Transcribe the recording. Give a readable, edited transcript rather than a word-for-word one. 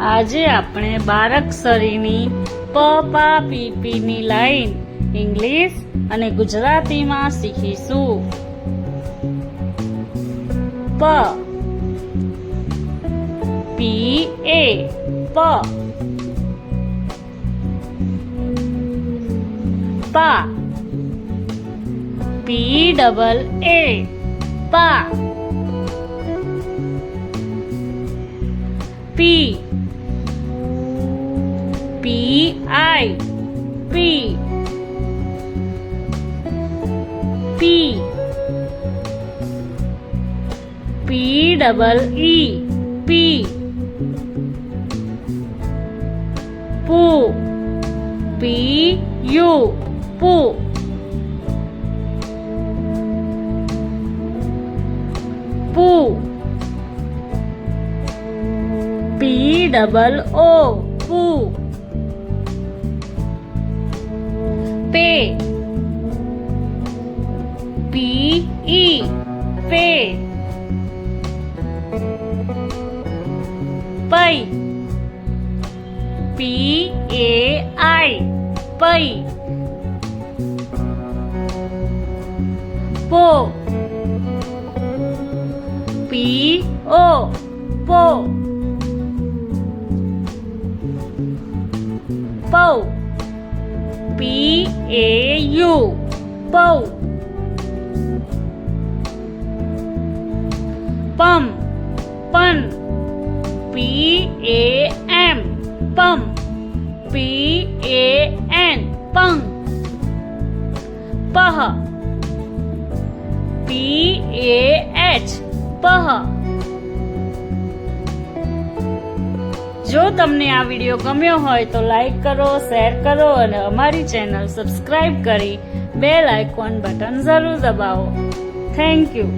આજે આપણે બારાક્ષરીની પ પા પી પી ની લાઈન ઇંગ્લિશ અને ગુજરાતીમાં શીખીશું. પ પી એ પ. પા પી ડબલ એ પા. પી પી આઈ પી. પી પી ડબલ ઈ પી. પૂ પી યુ પૂ. પૂ પી ડબલ ઓ પૂ. પે પી ઈ પે. પૈ પી એ આઈ પૈ. પો પી ઓ પો. પૌ પી એ યુ પૌ. પમ પન પી એ એમ પમ. પી A N પંગ. પહ P A H પહ. જો તમને આ વિડીયો ગમ્યો હોય તો લાઈક કરો, શેર કરો અને અમારી ચેનલ સબસ્ક્રાઇબ કરી બેલ આઇકોન બટન જરૂર દબાવો. Thank you.